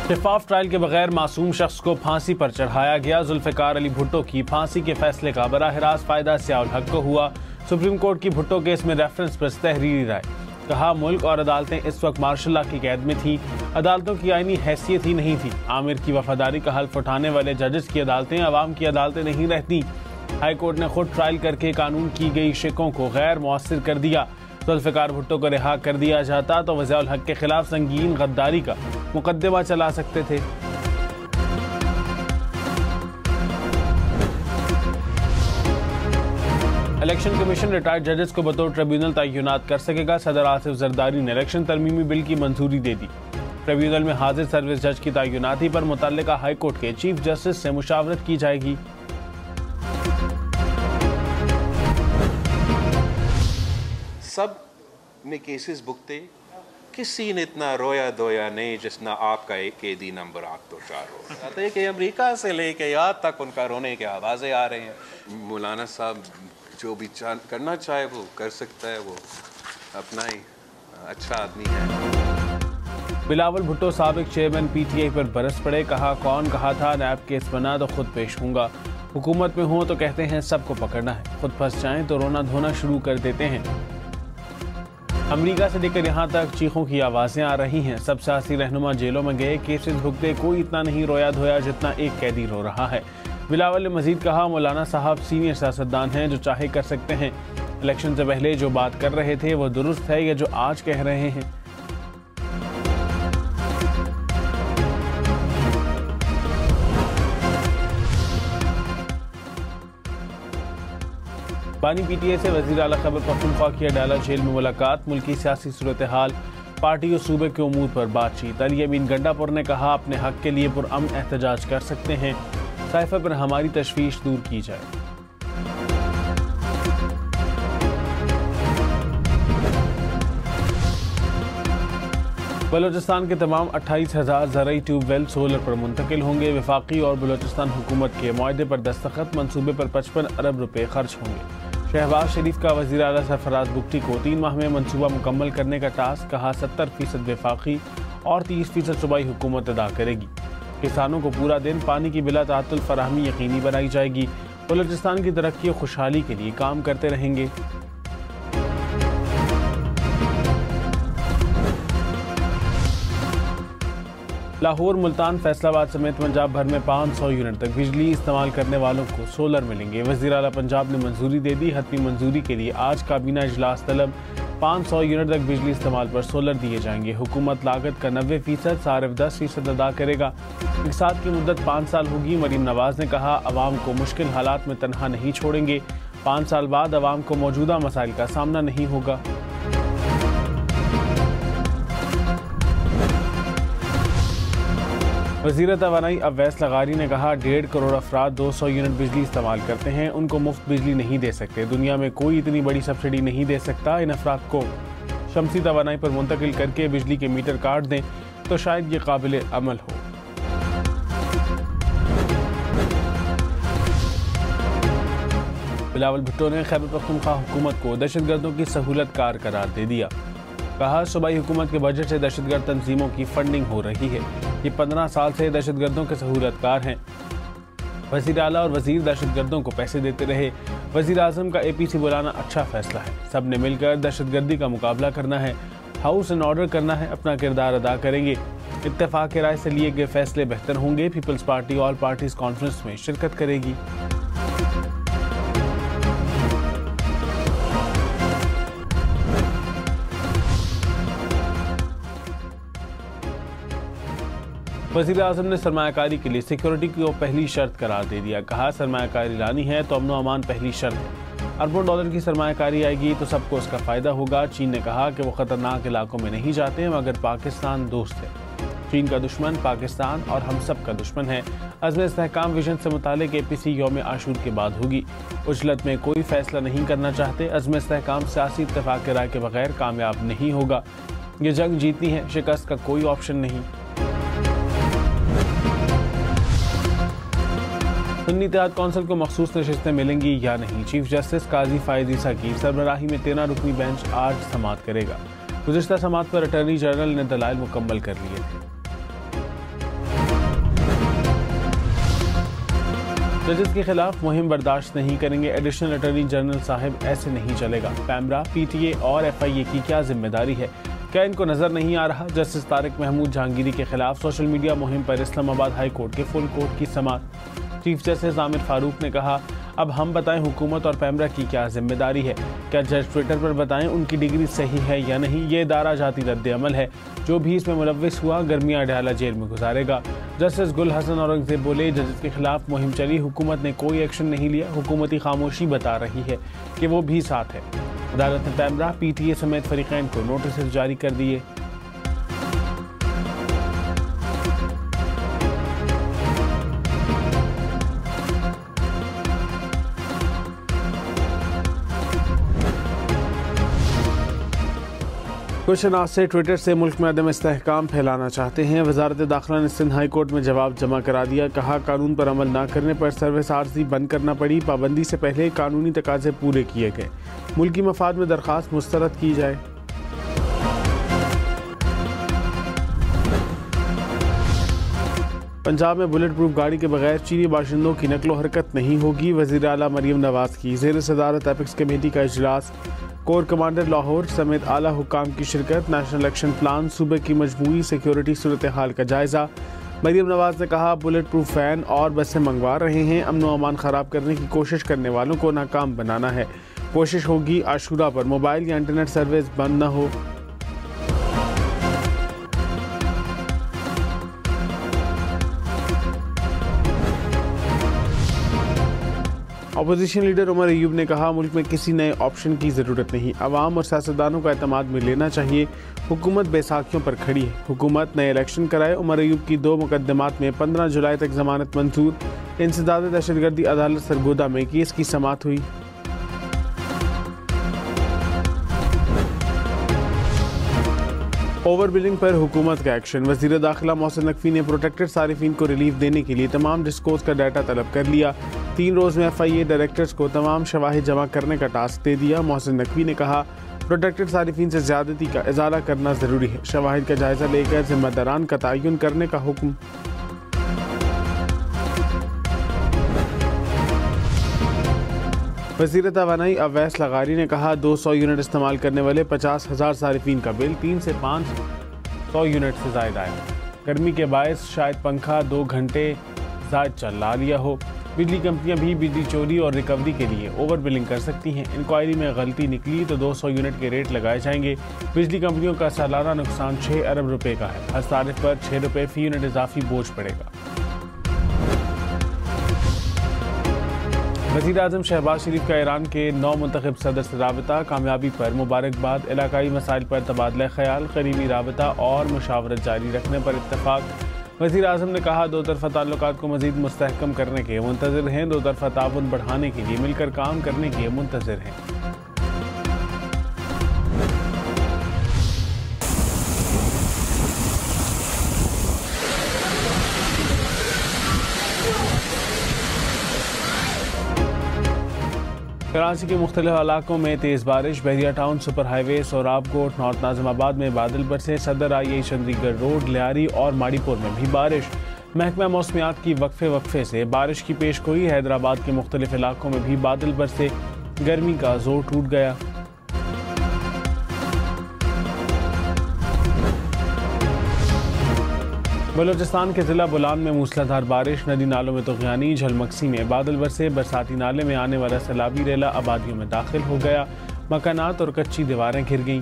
शफाफ trial के बगैर मासूम शख्स को फांसी पर चढ़ाया गया। जुल्फिकार अली भुट्टो की फांसी के फैसले का बराह रास्त फायदा सियाउल हक को हुआ। सुप्रीम कोर्ट की भुट्टो केस में रेफरेंस पर तहरीरी राय। कहा, मुल्क और अदालतें इस वक्त मार्शल लॉ की कैद में थीं, अदालतों की आईनी हैसियत ही नहीं थी। आमिर की वफादारी का हल्फ उठाने वाले जजेस की अदालतें अवाम की अदालतें नहीं रहती। हाई कोर्ट ने खुद ट्रायल करके कानून की गई शिकों को गैर मुअस्सिर कर दिया। जुल्फिकार भुट्टो को रिहा कर दिया जाता तो वज़ीउल हक के खिलाफ संगीन गद्दारी का मुकदमा चला सकते थे। इलेक्शन कमीशन रिटायर्ड जजेस को बतौर ट्रिब्यूनल तैनात कर सकेगा। सदर आसिफ जरदारी ने इलेक्शन तरमीमी बिल की मंजूरी दे दी। ट्रिब्यूनल में हाजिर सर्विस जज की तैनाती पर मुतल्लिका हाई कोर्ट के चीफ जस्टिस से मुशावरत की जाएगी। सब ने केसेस भुगते, किसी ने इतना रोया धोया नहीं जितना आपका एक कैदी नंबर 8 तो 4 हो जाता है कि अमेरिका से लेके यहाँ तक उनका रोने की आवाज़ें आ रही हैं। मौलाना साहब जो भी करना चाहे वो कर सकता है, वो अपना ही अच्छा आदमी है। बिलावल भुट्टो साबिक चेयरमैन PTI पर बरस पड़े। कहा, कौन कहा था नैब केस बना तो खुद पेश होऊंगा। हुकूमत में हो तो कहते हैं सबको पकड़ना है, खुद फंस जाएं तो रोना धोना शुरू कर देते हैं। अमेरिका से लेकर यहाँ तक चीखों की आवाज़ें आ रही हैं। सब सियासी रहनुमा जेलों में गए, केसेस भुगते, कोई इतना नहीं रोया धोया जितना एक कैदी रो रहा है। बिलावल ने मजीद कहा, मौलाना साहब सीनियर सियासतदान हैं जो चाहे कर सकते हैं। इलेक्शन से पहले जो बात कर रहे थे वो दुरुस्त है या जो आज कह रहे हैं। बानी PTI से वज़ीर आला खैबर पख्तूनख्वा की अडाला जेल में मुलाकात। मुल्की सियासी सूरत हाल, पार्टी और सूबे के उमूर पर बातचीत। अली अमीन गंडापुर ने कहा, अपने हक के लिए पुरअमन एहतजाज कर सकते हैं, साइफर पर हमारी तशवीश दूर की जाए। बलोचिस्तान के तमाम 28,000 ज़राई ट्यूबवेल सोलर पर मुंतकिल होंगे। वफाकी और बलोचिस्तान हुकूमत के मुआहदे पर दस्तखत। मनसूबे पर 55 अरब रुपए खर्च होंगे। शहबाज शरीफ का वज़ीर आला सरफराज बुगटी को 3 माह में मनसूबा मुकम्मल करने का टास्क। कहा, 70% वफाकी और 30% सूबाई हुकूमत अदा करेगी। किसानों को पूरा दिन पानी की बिला ताअत्तुल फराहमी यकीनी बनाई जाएगी। बलोचिस्तान की तरक्की और खुशहाली के लिए काम करते रहेंगे। लाहौर, मुल्तान, फैसलाबाद समेत पंजाब भर में 500 यूनिट तक बिजली इस्तेमाल करने वालों को सोलर मिलेंगे। वज़ीर आला पंजाब ने मंजूरी दे दी। हतमी मंजूरी के लिए आज काबीना इजलास तलब। 500 यूनिट तक बिजली इस्तेमाल पर सोलर दिए जाएंगे। हुकूमत लागत का 90%, सारिफ 10% अदा करेगा। इक़्तिसाद की मुद्दत 5 साल होगी। मरीम नवाज ने कहा, अवाम को मुश्किल हालात में तनहा नहीं छोड़ेंगे। 5 साल बाद अवाम को मौजूदा मसाइल का सामना नहीं होगा। वज़ीर तवानाई अवैस लगारी ने कहा, 1.5 करोड़ अफराद 200 यूनिट बिजली इस्तेमाल करते हैं, उनको मुफ्त बिजली नहीं दे सकते। दुनिया में कोई इतनी बड़ी सब्सिडी नहीं दे सकता। इन अफराद को शमसी तवानाई पर मुंतकिल करके बिजली के मीटर काट दें तो शायद ये काबिल अमल हो। बिलावल भुट्टो ने खैबर पख्तूनख्वा हुकूमत को दहशतगर्दों की सहूलत कार करार दे दिया। कहा, सूबाई हुकूमत के बजट से दहशतगर्द तंजीमों की फंडिंग हो रही है। ये 15 साल से दहशतगर्दों के सहूलतकार हैं। वज़ीर आला और वज़ीर दहशतगर्दों को पैसे देते रहे। वज़ीर आज़म का APC बुलाना अच्छा फैसला है। सब ने मिलकर दहशतगर्दी का मुकाबला करना है, हाउस एंड ऑर्डर करना है, अपना किरदार अदा करेंगे। इत्तेफाक के राय से लिए गए फैसले बेहतर होंगे। Peoples party all parties conference में शिरकत करेगी। वज़ीर आज़म ने सरमायाकारी के लिए सिक्योरिटी को पहली शर्त करार दे दिया। कहा, सरमायाकारी लानी है तो अमन व अमान पहली शर्त है। अरबों डॉलर की सरमायाकारी आएगी तो सबको उसका फ़ायदा होगा। चीन ने कहा कि वो ख़तरनाक इलाकों में नहीं जाते मगर पाकिस्तान दोस्त है। चीन का दुश्मन पाकिस्तान और हम सब का दुश्मन है। अज़्म इस्तेहकाम विजन से मुतालिक APC यौम आशूर के बाद होगी। उजलत में कोई फैसला नहीं करना चाहते। अज़्म इस्तेहकाम सियासी इत्तेफाक के राय के बगैर कामयाब नहीं होगा। ये जंग जीतनी है, शिकस्त का कोई ऑप्शन नहीं। सुन्नी इत्तेहाद कौंसिल को मखसूस नशिस्तें मिलेंगी या नहीं। चीफ जस्टिस काजी फायद ईसा की सरबराही में 13 रुकनी बेंच आज समाअत करेगा। गुज़िश्ता समाअत पर अटॉर्नी जनरल ने दलाइल मुकम्मल कर लिए थे। जजेस के खिलाफ मुहिम बर्दाश्त नहीं करेंगे, एडिशनल अटॉर्नी जनरल साहब, ऐसे नहीं चलेगा। पैमरा, पीटीए और FIA की क्या जिम्मेदारी है? क्या इनको नजर नहीं आ रहा? जस्टिस तारिक महमूद जहांगीरी के खिलाफ सोशल मीडिया मुहिम पर इस्लामाबाद हाई कोर्ट के फुल कोर्ट की समाअत। चीफ जस्टिस आमिर फारूक ने कहा, अब हम बताएं हुकूमत और पैमरा की क्या जिम्मेदारी है। क्या जज ट्विटर पर बताएं उनकी डिग्री सही है या नहीं? ये इदारा जाती रद्द अमल है, जो भी इसमें मुलव्विस हुआ गर्मियाँ अडयाला जेल में गुजारेगा। जस्टिस गुल हसन औरंगजेब बोले, जजेस के खिलाफ मुहिम चली, हुकूमत ने कोई एक्शन नहीं लिया, हुकूमती खामोशी बता रही है कि वो भी साथ है। अदालत ने पैमरा, PTA समेत फरीकैन को नोटिस जारी कर दिए। कुछ अनाज से ट्विटर से मुल्क में अदम इस्तेहकाम फैलाना चाहते हैं। वजारत दाखिला ने सिंध हाई कोर्ट में जवाब जमा करा दिया। कहा, कानून पर अमल न करने पर सर्विस आर्जी बंद करना पड़ी। पाबंदी से पहले कानूनी तकाजे पूरे किए गए। मुल्की मफाद में दरख्वास्त मुस्तरद की जाए। पंजाब में बुलेट प्रूफ गाड़ी के बगैर चीनी बाशिंदों की नकलो हरकत नहीं होगी। वज़ीर आला मरियम नवाज की ज़ेर सदारत एपिक्स कमेटी का इजलास। कोर कमांडर लाहौर समेत आला हुक्काम की शिरकत। नेशनल एक्शन प्लान, सूबे की मजमूई सिक्योरिटी सूरत हाल का जायजा। मरियम नवाज ने कहा, बुलेट प्रूफ फैन और बसें मंगवा रहे हैं। अमन व अमान ख़राब करने की कोशिश करने वालों को नाकाम बनाना है। कोशिश होगी आशूरा पर मोबाइल या इंटरनेट सर्विस बंद न हो। अपोजिशन लीडर उमर अयूब ने कहा, मुल्क में किसी नए ऑप्शन की ज़रूरत नहीं, अवाम और सियासतदानों का एतमाद में लेना चाहिए। हुकूमत बैसाखियों पर खड़ी है, हुकूमत नए इलेक्शन कराए। उमर अयूब की 2 मुकदमात में 15 जुलाई तक जमानत मंजूर। इंसदाद दहशतगर्दी अदालत सरगोदा में केस की समाअत हुई। ओवर बिलिंग पर हुकूमत का एक्शन। वज़ीर दाखिला मोहसिन नकवी ने प्रोटेक्टेड सारिफीन को रिलीफ देने के लिए तमाम डिस्कोर्स का डाटा तलब कर लिया। 3 रोज़ में FIA डायरेक्टर्स को तमाम शवाहिद जमा करने का टास्क दे दिया। मोहसिन नकवी ने कहा, प्रोटेक्टेड सारिफीन से ज़्यादती का इजाला करना ज़रूरी है। शवाहिद का जायज़ा लेकर जिम्मेदारान का तयन करने का हुक्म। वज़ीर तवानाई अवैस लगारी ने कहा, 200 यूनिट इस्तेमाल करने वाले 50,000 सारिफीन का बिल 3 से 500 यूनिट से ज़ायद आया। गर्मी के बायस शायद पंखा 2 घंटे ज़ायद चला लिया हो। बिजली कंपनियां भी बिजली चोरी और रिकवरी के लिए ओवर बिलिंग कर सकती हैं। इंक्वायरी में गलती निकली तो 200 यूनिट के रेट लगाए जाएंगे। बिजली कंपनियों का सालाना नुकसान 6 अरब रुपए का है। हर सारिफ पर 6 रुपए फी यूनिट इजाफी बोझ पड़ेगा। वज़ीर आज़म शहबाज शरीफ का ईरान के 9 मुंतखब सदर से राबता। कामयाबी पर मुबारकबाद। इलाकाई मसाइल पर तबादला ख्याल, करीबी राबता और मुशावरत जारी रखने पर इत्तफाक। वज़ीर आज़म ने कहा, 2 तरफ़ा ताल्लुकात को मज़ीद मुस्तहकम करने के मुंतज़िर हैं। 2 तरफ़ा ताउन बढ़ाने के लिए मिलकर काम करने के मुंतज़िर हैं। कराची के मुख्तलिफ इलाकों में तेज़ बारिश। Bahria town, super highway, Sohrab Goth, north Nazimabad में बादल बरसे। सदर आई चंडीगढ़ रोड, लियारी और माड़ीपुर में भी बारिश। महकमा मौसमियात की वक्फे से बारिश की पेशगोई। हैदराबाद के मुख्तलिफ इलाकों में भी बादल बरसे। गर्मी का जोर टूट गया। बलोचिस्तान के जिला बुलान में मूसलाधार बारिश। नदी नालों में तुग़यानी। झलमक्सी में बादल बरसे। बरसाती नाले में आने वाला सैलाबी रेला आबादियों में दाखिल हो गया। मकानात और कच्ची दीवारें घिर गईं।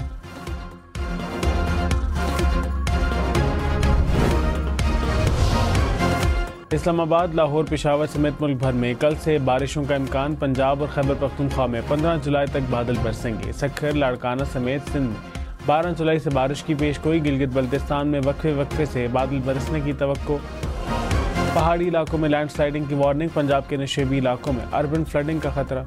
इस्लामाबाद, लाहौर, पेशावर समेत मुल्क भर में कल से बारिशों का इम्कान। पंजाब और खैबर पख्तूनख्वा में 15 जुलाई तक बादल बरसेंगे। सक्खर, लाड़काना समेत सिंध में 12 जुलाई से बारिश की पेशगोई। गिलगित बल्तिस्तान में वक्फे से बादल बरसने की तवक्को। पहाड़ी इलाकों में लैंडस्लाइडिंग की वार्निंग। पंजाब के नशेबी इलाकों में अर्बन फ्लडिंग का खतरा।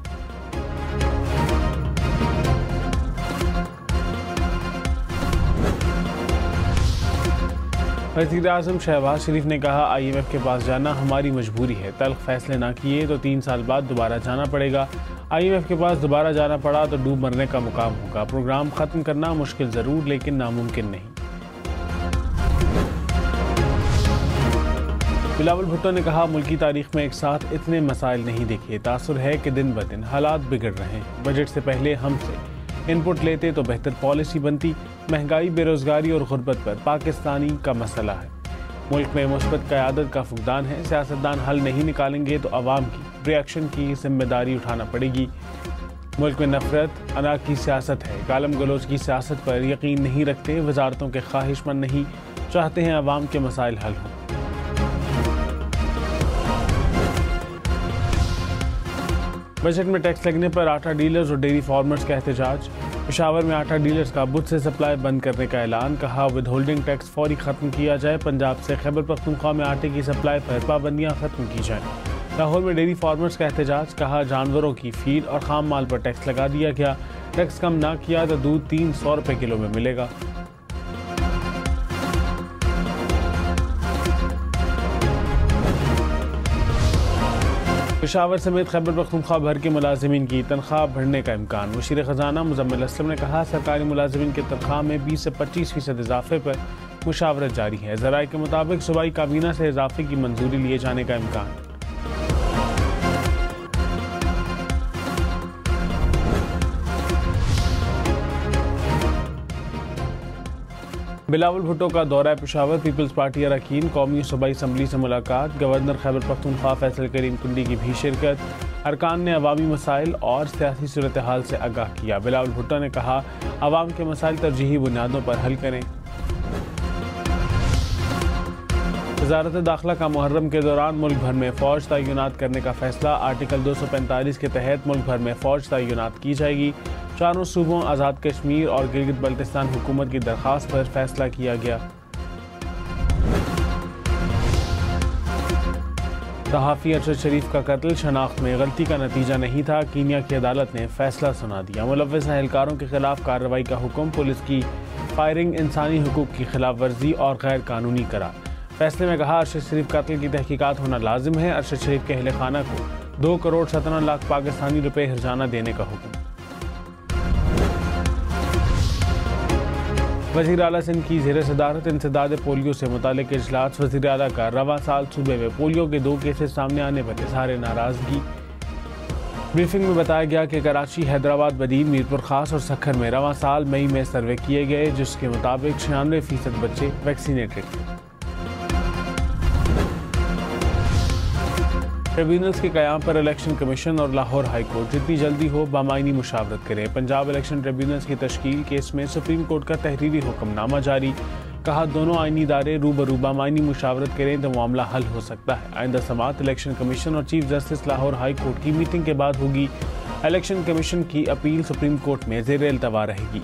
वज़ीर आज़म शहबाज शरीफ ने कहा, IMF के पास जाना हमारी मजबूरी है। तल्ख फैसले ना किए तो 3 साल बाद दोबारा जाना पड़ेगा। IMF के पास दोबारा जाना पड़ा तो डूब मरने का मुकाम होगा। प्रोग्राम ख़त्म करना मुश्किल ज़रूर लेकिन नामुमकिन नहीं। बिलावल भुट्टो ने कहा, मुल्की तारीख में एक साथ इतने मसाइल नहीं देखे। तासुर है कि दिन ब दिन हालात बिगड़ रहे हैं। बजट से पहले हमसे इनपुट लेते तो बेहतर पॉलिसी बनती। महंगाई, बेरोजगारी और गुर्बत पर पाकिस्तानी का मसला है। मुल्क में मुस्बत क़यादत का फुकदान है। सियासतदान हल नहीं निकालेंगे तो अवाम की रिएक्शन की जिम्मेदारी उठाना पड़ेगी। मुल्क में नफरत, अना की सियासत है। गालम गलोच की सियासत पर यकीन नहीं रखते। वजारतों के ख्वाहिशमंद नहीं, चाहते हैं अवाम के मसाइल हल हों। बजट में टैक्स लगने पर आटा डीलर्स और डेयरी फार्मर्स का एहतजाज। पेशावर में आटा डीलर्स का बुध से सप्लाई बंद करने का ऐलान। कहा, विद होल्डिंग टैक्स फौरी खत्म किया जाए। पंजाब से खैबर पख्तूनख्वा में आटे की सप्लाई पर पाबंदियां खत्म की जाएं। लाहौर में डेयरी फार्मर्स का एहतजाज। कहा, जानवरों की फीड और खाम माल पर टैक्स लगा दिया गया। टैक्स कम ना किया तो दूध 300 रुपये किलो में मिलेगा। पेशावर समेत खैबर पख्तूनख्वा भर के मुलाजिमीन की तनख्वाह बढ़ने का इम्कान। वज़ीर ख़जाना मुज़म्मिल असलम ने कहा, सरकारी मुलाजिमीन की तनख्वाह में 20 से 25% इजाफे पर मुशावरत जारी है। ज़राए के मुताबिक सूबाई काबीना से इजाफे की मंजूरी लिए जाने का इम्कान। बिलावल भुट्टो का दौरा पेशावर। पीपल्स पार्टी अरकान कौमी सूबाई असम्बली से मुलाकात। गवर्नर खैबर पख्तूनख्वा फैसल करीम कुंडी की भी शिरकत। अरकान ने अवामी मसाइल और सियासी सूरत हाल से आगाह किया। बिलावल भुट्टो ने कहा, अवाम के मसाइल तरजीही बुनियादों पर हल करें। वज़ारत दाखिला का मुहर्रम के दौरान मुल्क भर में फ़ौज तैनात करने का फैसला। आर्टिकल 245 के तहत मुल्क भर में फ़ौज तैनात की जाएगी। चारों सूबों आज़ाद कश्मीर और गिलगित बल्तिस्तान हुकूमत की दरख्वास्त पर फैसला किया गया। सहाफ़ी अरशद शरीफ का कत्ल शनाख्त में गलती का नतीजा नहीं था। कीनिया की अदालत ने फैसला सुना दिया। मुलव्वस एहलकारों के खिलाफ कार्रवाई का हुक्म। पुलिस की फायरिंग इंसानी हुकूक की खिलाफ वर्जी और गैर कानूनी करार। फैसले में कहा, अरशद शरीफ कत्ल की तहकीकात होना लाजिम है। अरशद शरीफ के अहले खाना को 2 करोड़ 17 लाख पाकिस्तानी रुपए हर्जाना देने का हुक्म। वज़ीर आला सिंध की ज़ेर सदारत इंसदाद पोलियो से मुतालिक इजलास। वज़ीर आला का रवां साल सूबे में पोलियो के 2 केसेस सामने आने पर इज़हार नाराज़गी। ब्रीफिंग में बताया गया कि कराची, हैदराबाद, बदीन, मीरपुर खास और सखर में रवां साल मई में सर्वे किए गए, जिसके मुताबिक 96% बच्चे वैक्सीनेटेड थे। ट्रिब्यूनल्स के क़याम पर इलेक्शन कमीशन और लाहौर हाई कोर्ट जितनी जल्दी हो बामायनी मुशावरत करें। पंजाब इलेक्शन ट्रिब्यूनल्स की तश्कील केस में सुप्रीम कोर्ट का तहरीरी हुक्मनामा जारी। कहा, दोनों आईनी इदारे रूबरू बामायनी मुशावरत करें तो मामला हल हो सकता है। आइंदा समाअत इलेक्शन कमीशन और chief justice Lahore high court की मीटिंग के बाद होगी। इलेक्शन कमीशन की अपील सुप्रीम कोर्ट में ज़ेर इल्तवा रहेगी।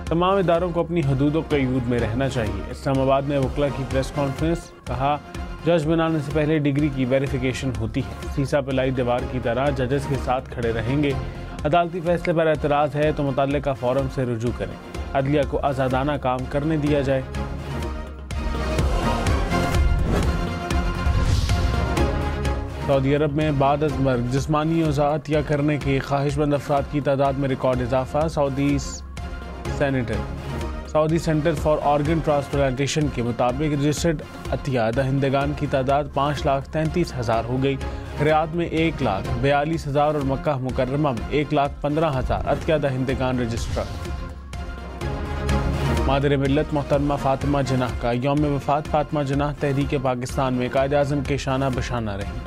तमाम इदारों को अपनी हदूद और क़यूद में रहना चाहिए। इस्लामाबाद में वकला की प्रेस कॉन्फ्रेंस। कहा, जज बनाने से पहले डिग्री की वेरिफिकेशन होती है। सीसा पिलाई दीवार की तरह जजेस के साथ खड़े रहेंगे। अदालती फैसले पर एतराज़ है तो मुतल्लिका फोरम से रुजू करें। अदलिया को आज़ादाना काम करने दिया जाए। सऊदी अरब में बाद अज़ मर्ग जिस्मानी अज़ा करने के ख्वाहिशमंद अफराद की तादाद में रिकॉर्ड इजाफा। Saudi centre for organ transplantation के मुताबिक रजिस्टर्ड अतिया दहिंदगान की तादाद 5,33,000 हो गई। रियाद में 1,42,000 और मक्का मुकर्रमा में 1,15,000 अतिया दहिंदगान रजिस्ट्रार। मादर मिल्लत मोहतरमा फातिमा जिन्नाह का यौम वफ़ात। फातिमा जिन्नाह तहरीक पाकिस्तान में कायद आज़म के शाना बशाना रही।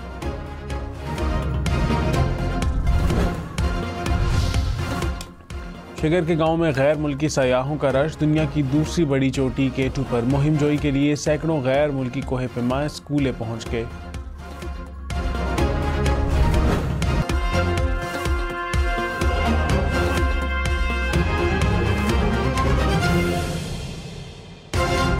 शिगर के गांव में गैर मुल्की सयाहों का रश। दुनिया की दूसरी बड़ी चोटी K2 पर मुहिम जोई के लिए सैकड़ों गैर मुल्की कोहे पैमा स्कूले पहुंच गए।